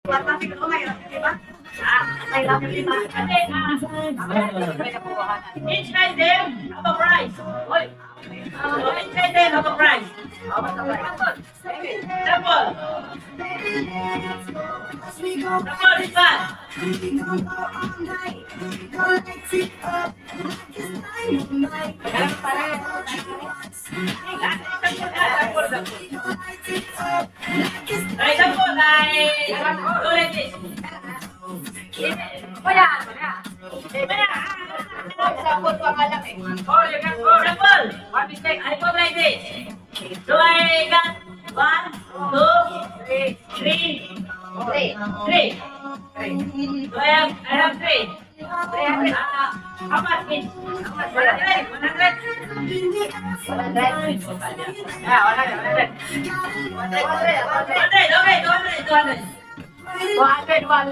Each item have a price. Each item have a price. Sample. Sample is that. Right, sample ay go like this. Sample. One mistake. I put like this. So I got 1, 2, 3. So I have 3. How much each? 100? 100? Yeah, 100. 100. Okay, 200. 200. 100. Okay,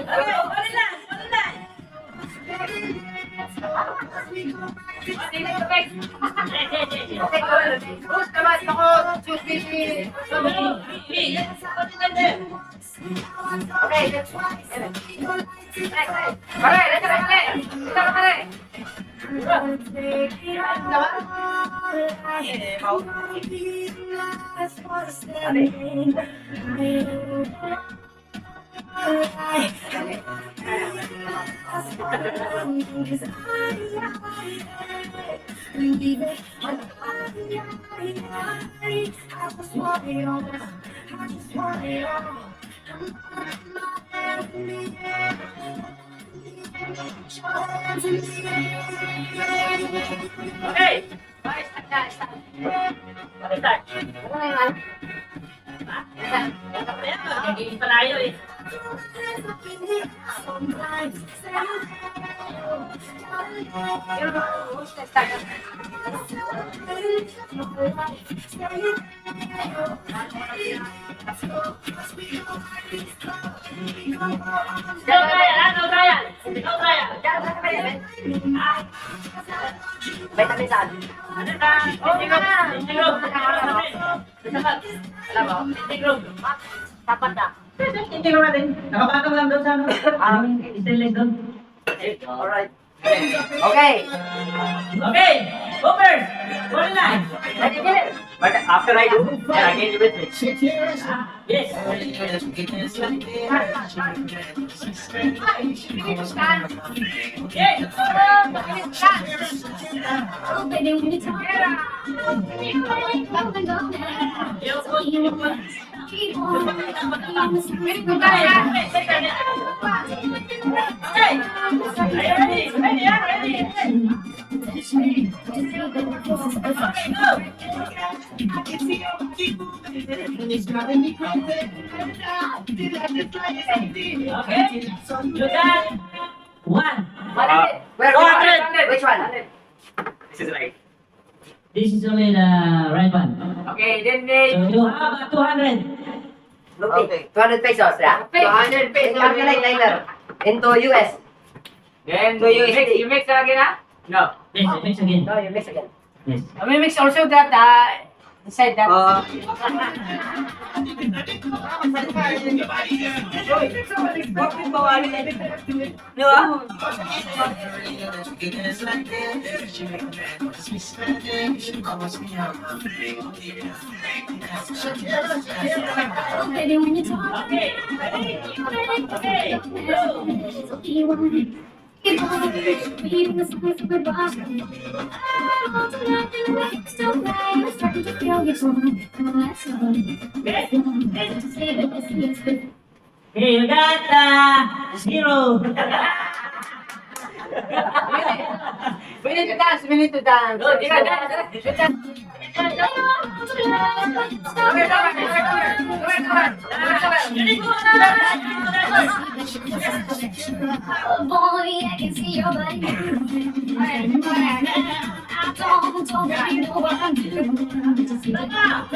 Okay. Dapat na. Hindi ko natin. Nakapatong lang doon sa ano. Stainless doon. Alright. Okay. Okay. Go first. Go line. But after I do, then again you will fix. Yes. You got 1. Where? 200. Which one? This is right. This is only the right one. Okay, then So you have 200. okay. 200 pesos, yeah? 200 pesos. Calculate later. Into US. Then So you you mix it again, huh? No. Yes, mix again. No, you mix again. Yes. We mix also that inside that. Baby, when you talk, Okay. keep on beating the signs of my body. I'm all tonight and we're still playing. I'm starting to feel you too. Let's go. Say that this is good. Okay, you got 0. We need to dance. We need to dance. Go, dance. Oh boy, I can see your body. I don't really know what I'm doing. Just look up.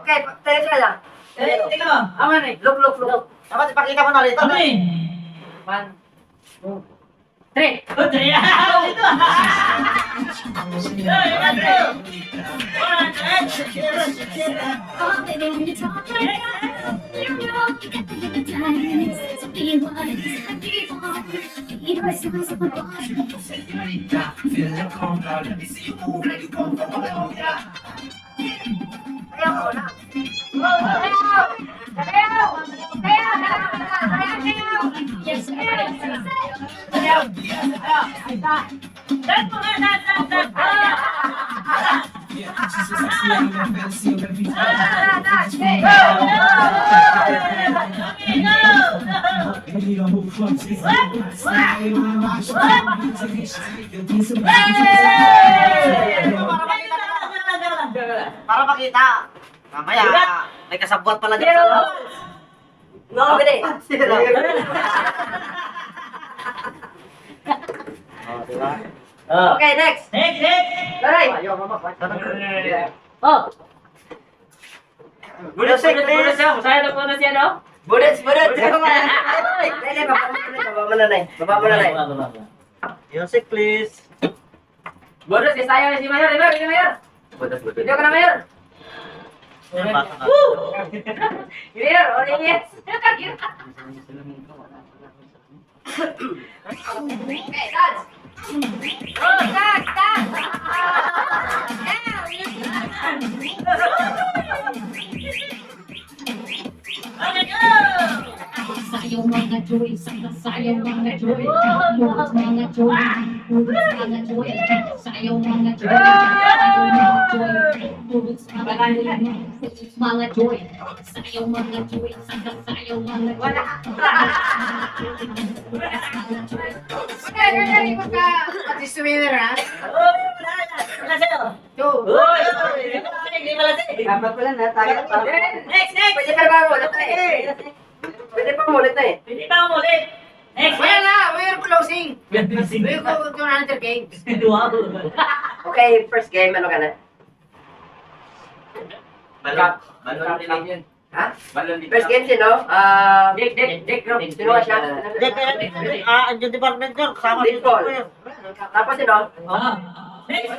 Okay, tayo siya lang. Ikaw. Aman eh. Look. Dapat ipakita mo na rito. Ano eh? 1, 2, 3. Ito. Oh, baby, when you talk like that, you know you got the hypnotize. So be wise, be on. Lead my songs of the boss. Ayaw ko na. Yes, sir. Dan mo nga, dan. Para makita. Mamaya, may kasabwat pala dyan sa loob. No, gani. Oh, diba? Okay, next. Next. Taray. Ayaw, mama. Oh, Music, please. Masaya na po na siya, no? Bullets. Hindi, baba mo na, Nay. Music, please. Bodos, isayaw si Mayor. Video ka na, Mayor. Mayor, orin yes. Okay, dance. Sayaw mga joy, sayaw mga joy, moves mga joy, moves mga joy, sayaw mga joy, moves mga joy, sayaw mga joy, sayaw mga joy. Mag-swimmer, ha? Wala sa'yo. 2. Uy! Hindi pala sa'yo. Dapat pala na, tayo pa. Next. Pwede pa ba ulit na eh? Pwede pa ulit na eh. Hindi pa ako ulit. Next. Well na, we're closing. We're Next. going to another game. Wow. Okay, first game, ano ka na? Balon din. Ha? First game sino? Dick, group. Sino ka siya? Ang department yun. Kasama Dick Paul. Tapos sino? Next.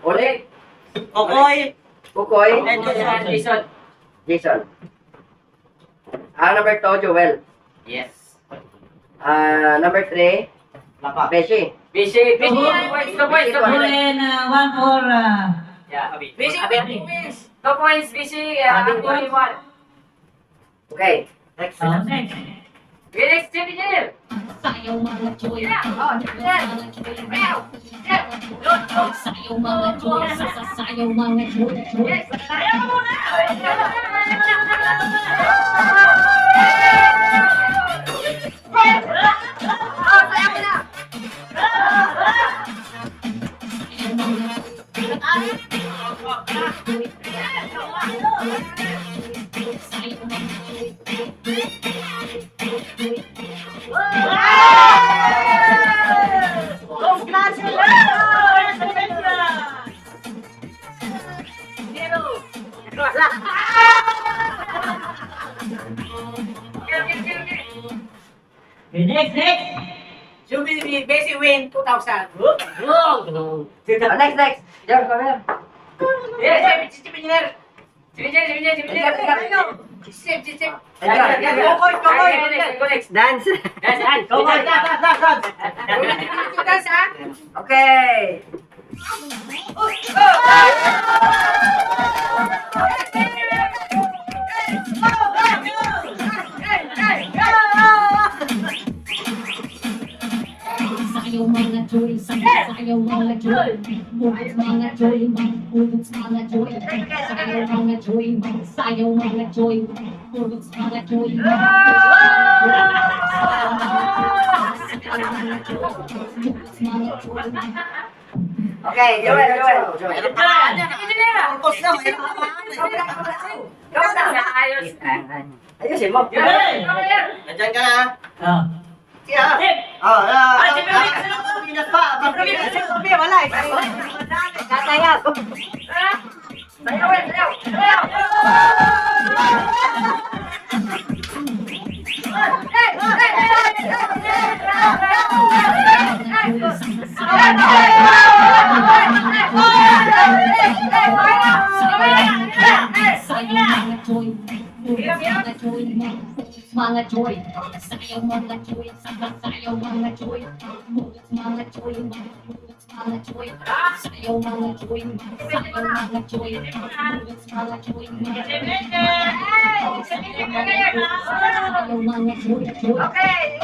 Ulit. Okoy. Kukoy. Jason. Jason. Number 2, Joel. Yes. Number 3, Lapa. Beshi. Busy. 2 points. And one for Yeah, Abi. Busy. Abi. 2 points, busy. Abi, 1. Okay. Next. next. Felix, Jimmy. Sayaw mga joy, Oh, sayaw mga joy, sayaw mga joy. Ayaw mo muna. Next. Should be busy win 2,000. Next. Jar, come here. Yes, Jimmy. Next. Dance. Okay. Sayaw mga joy, sayaw mga joy, moves mga joy, moves mga joy, sayaw mga joy, sayaw mga joy, moves mga joy, Okay, Joel. Ayusin mo. Nandiyan ka na. Siya. Pinas pa. Wala eh. Sayaw. Sayaw. joy, mga joy, mga joy, sayaw mga joy, sayaw mga joy, mga joy, mga joy, sayaw mga joy, sayaw mga joy, mga joy, sayaw mga joy. Okay.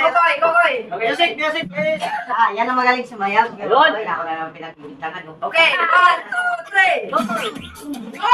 Okay, Kokoy. Music, music, please. Ah, yan ang magaling sumayaw. Yun. Ako na lang pinagbibitangan. Okay, 1, 2, 3.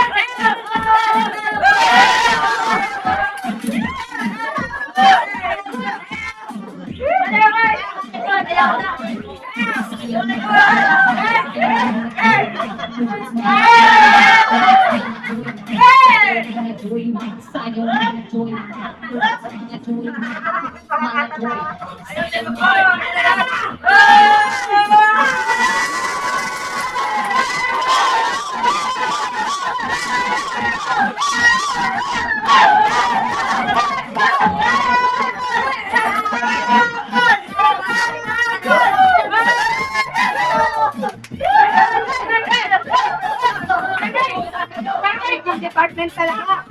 Department talaga.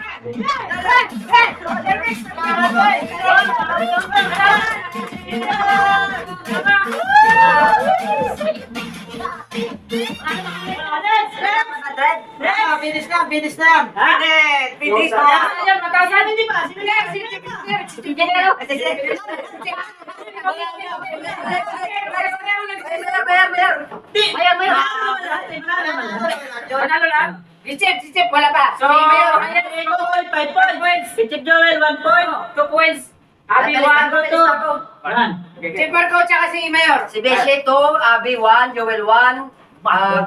Finish na, finish na. Finish na. Ayun, magkasama. Hindi ba? Manalo lang. Si Chip, wala pa. So, ayan, 5 points. Si Chip Joel, 1 point. 2 points. Abi 1, 2. Chip Marco, tsaka si Mayor. Si Beshi 2, Abby 1, Joel 1,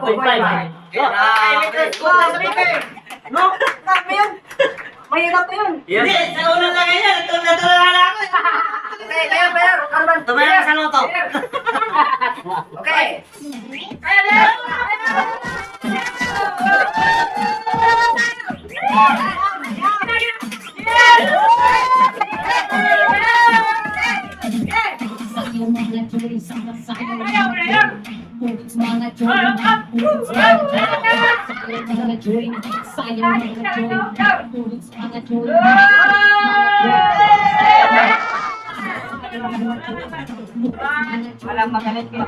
Kokoy 1. No, sabi yun. Mahirap yun. Hindi, sa ulo lang yan. Natulala ako. Okay, Mayor, Arman. Tumaya sa loto. Okay. Walang magaling kayo.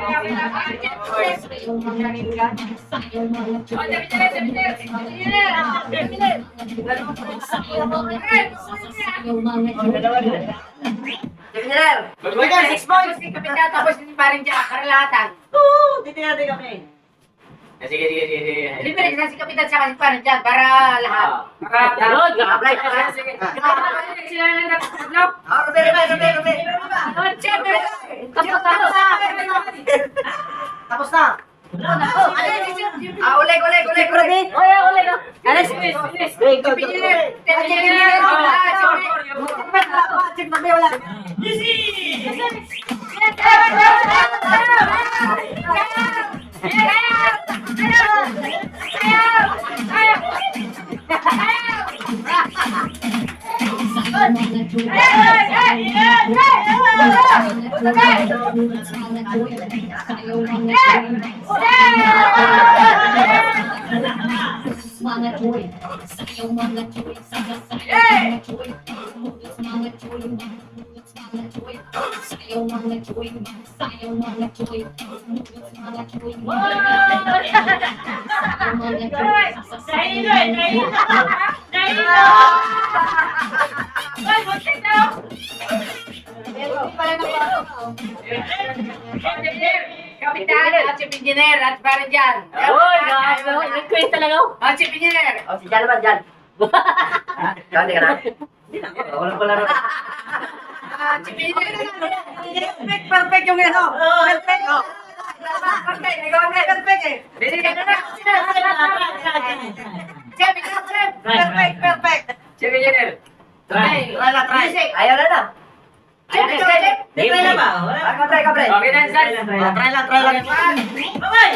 Engineer. Magwagay, 6 points. Kapitan, tapos yung paring dyan, karalatan. Titingnan kami. Sige. Libre na si Kapitan sa si paring dyan, para lahat. Yun, apply ka na. Sige. Sila na nagtatlog. Rubi. Tapos na. Ulit. Check na wala. Mga joy, sayaw mga joy, sayaw mga joy, mga joy, mga joy, sayaw mga joy, sayaw mga joy, mga joy, mga joy, Kapitan, at si engineer, at paring dyan. Nag-quiz talaga ako. At si engineer. Si Jan naman, Jan. Ganti ka na. Walang pala rin. Si engineer. Perfect yung ano. Perfect. Perfect eh. Chef, Perfect. si engineer. Try. Try lang, try. Ayaw na na. Ayan, check. Try na ba? Wala. Kabray, kabray. Okay, then, guys. Try lang, try lang. Okay!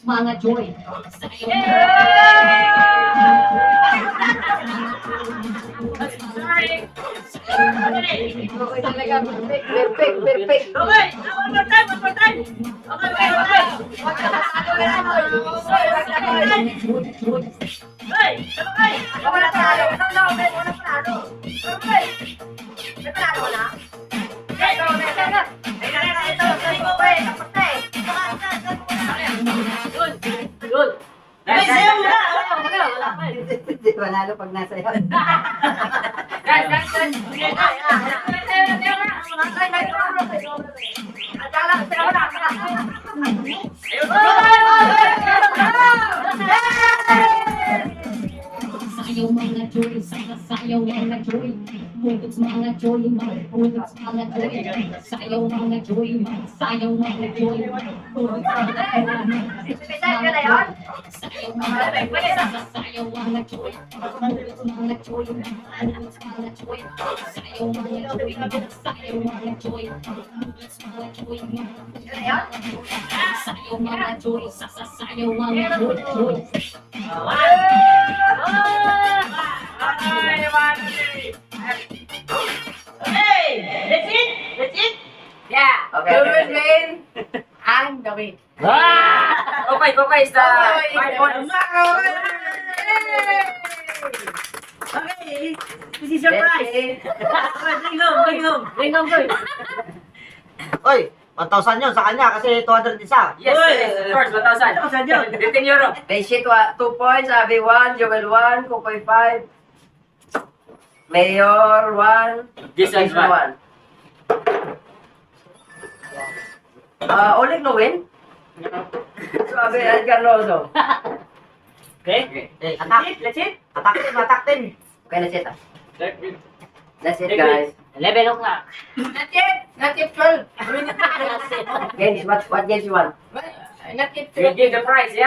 Mga joy. Sorry. Okay talaga. Perfect, perfect. Okay! One more time! One more time! Okay, Hey! Okay! Wala panalo. Wala panalo. Okay. May panalo na? Hey! Good. Hey, sayo mo na! Hindi manalo pag nasa yan. Guys, guys. Sayaw mga joy, sayaw mga joy, butot mga joy, butot mga joy, sayaw mga joy, sayaw mga joy, butot mga joy, sayaw mga joy, sayaw mga joy, butot mga joy, butot mga joy, sayaw mga joy, sayaw mga joy, butot mga joy, sayaw mga joy, sayaw mga joy. Hey! That's it? That's it? Yeah. Okay, okay. I'm the way. Okay is the Okay, this is your prize. Bring home. Bring home, boy. Oy, 1,000 yun sa kanya kasi 200 isa. Yes, yes, of course, 1,000. 1,000 yun. 15 euro. Basic 2 points, Abby 1, Joel 1, Kukoy 5, Mayor 1, Jason Jason 1. Oleg no win? So Abby Edgar no also. Okay? Eh, attack. That's it? Attack team, attack team. Okay, that's it. That's it guys. 11 o'clock. Not yet 12. Games, what games you want? Not yet We give the prize, yeah?